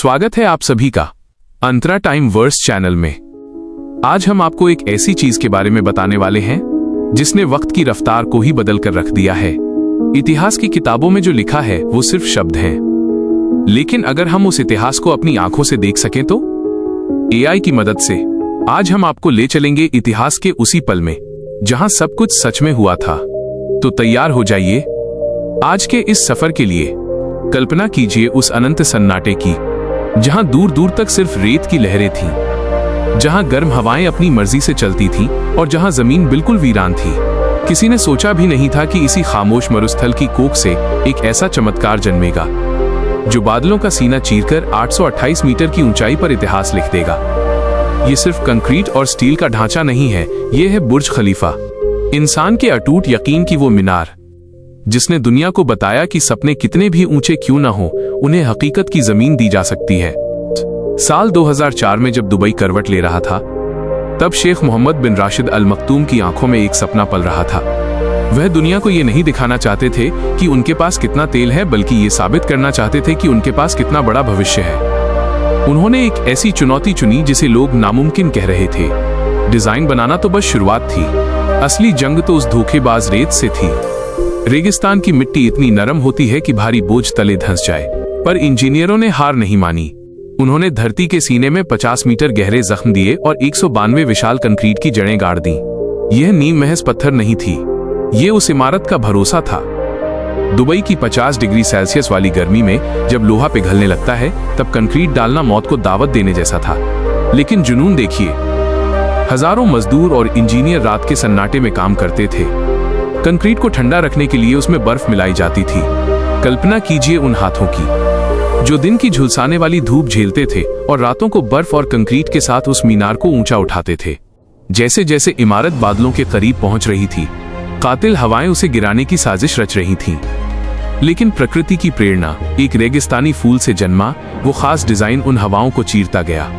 स्वागत है आप सभी का अंतरा टाइम वर्स चैनल में। आज हम आपको एक ऐसी चीज के बारे में बताने वाले हैं जिसने वक्त की रफ्तार को ही बदल कर रख दिया है। इतिहास की किताबों में जो लिखा है वो सिर्फ शब्द हैं, लेकिन अगर हम उस इतिहास को अपनी आंखों से देख सकें तो एआई की मदद से आज हम आपको ले चलेंगे इतिहास के उसी पल में जहां सब कुछ सच में हुआ था। तो तैयार हो जाइए आज के इस सफर के लिए। कल्पना कीजिए उस अनंत सन्नाटे की जहां दूर दूर तक सिर्फ रेत की लहरें थीं, जहां गर्म हवाएं अपनी मर्जी से चलती थीं और जहां जमीन बिल्कुल वीरान थी। किसी ने सोचा भी नहीं था कि इसी खामोश मरुस्थल की कोख से एक ऐसा चमत्कार जन्मेगा जो बादलों का सीना चीरकर 828 मीटर की ऊंचाई पर इतिहास लिख देगा। ये सिर्फ कंक्रीट और स्टील का ढांचा नहीं है, ये है बुर्ज खलीफा, इंसान के अटूट यकीन की वो मीनार जिसने दुनिया को बताया कि सपने कितने भी ऊंचे क्यों ना हो, उन्हें हकीकत की जमीन दी जा सकती है। साल 2004 में जब दुबई करवट ले रहा था, तब शेख मोहम्मद बिन राशिद अल मखतूम की आंखों में एक सपना पल रहा था। वह दुनिया को ये नहीं दिखाना चाहते थे कि उनके पास कितना तेल है, बल्कि ये साबित करना चाहते थे कि उनके पास कितना बड़ा भविष्य है। उन्होंने एक ऐसी चुनौती चुनी जिसे लोग नामुमकिन कह रहे थे। डिजाइन बनाना तो बस शुरुआत थी, असली जंग तो उस धोखेबाज रेत से थी। रेगिस्तान की मिट्टी इतनी नरम होती है कि भारी बोझ तले धंस जाए, पर इंजीनियरों ने हार नहीं मानी। उन्होंने धरती के सीने में 50 मीटर गहरे जख्म दिए और 192 विशाल कंक्रीट की जड़ें गाड़ दी। यह नींव महज पत्थर नहीं थी, ये उस इमारत का भरोसा था। दुबई की 50 डिग्री सेल्सियस वाली गर्मी में जब लोहा पिघलने लगता है, तब कंक्रीट डालना मौत को दावत देने जैसा था। लेकिन जुनून देखिए, हजारों मजदूर और इंजीनियर रात के सन्नाटे में काम करते थे। कंक्रीट को ठंडा रखने के लिए उसमें बर्फ मिलाई जाती थी। कल्पना कीजिए उन हाथों की जो दिन की झुलसाने वाली धूप झेलते थे और रातों को बर्फ और कंक्रीट के साथ उस मीनार को ऊंचा उठाते थे। जैसे जैसे इमारत बादलों के करीब पहुंच रही थी, कातिल हवाएं उसे गिराने की साजिश रच रही थीं। लेकिन प्रकृति की प्रेरणा एक रेगिस्तानी फूल से जन्मा। वो खास डिजाइन उन हवाओं को चीरता गया।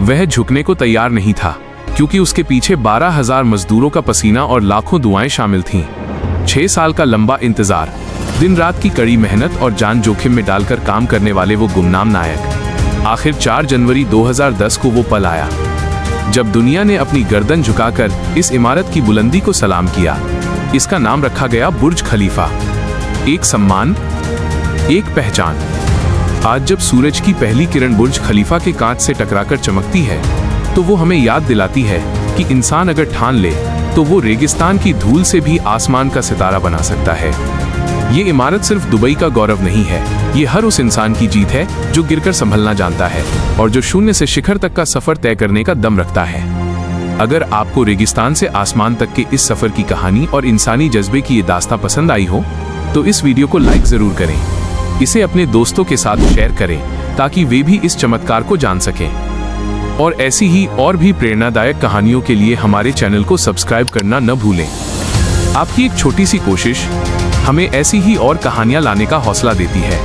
वह झुकने को तैयार नहीं था, क्योंकि उसके पीछे 12,000 मजदूरों का पसीना और लाखों दुआएं शामिल थीं। 6 साल का लंबा इंतजार, दिन रात की कड़ी मेहनत और जान जोखिम में डालकर काम करने वाले वो गुमनाम नायक। आखिर 4 जनवरी 2010 को वो पल आया जब दुनिया ने अपनी गर्दन झुकाकर इस इमारत की बुलंदी को सलाम किया। इसका नाम रखा गया बुर्ज खलीफा। एक सम्मान, एक पहचान। आज जब सूरज की पहली किरण बुर्ज खलीफा के कांच से टकराकर चमकती है, तो वो हमें याद दिलाती है कि इंसान अगर ठान ले तो वो रेगिस्तान की धूल से भी आसमान का सितारा बना सकता है। ये इमारत सिर्फ दुबई का गौरव नहीं है, ये हर उस इंसान की जीत है जो गिरकर संभलना जानता है और जो शून्य से शिखर तक का सफर तय करने का दम रखता है। अगर आपको रेगिस्तान से आसमान तक के इस सफर की कहानी और इंसानी जज्बे की ये दास्तां पसंद आई हो, तो इस वीडियो को लाइक जरूर करें। इसे अपने दोस्तों के साथ शेयर करें ताकि वे भी इस चमत्कार को जान सकें। और ऐसी ही और भी प्रेरणादायक कहानियों के लिए हमारे चैनल को सब्सक्राइब करना न भूलें। आपकी एक छोटी सी कोशिश हमें ऐसी ही और कहानियां लाने का हौसला देती है।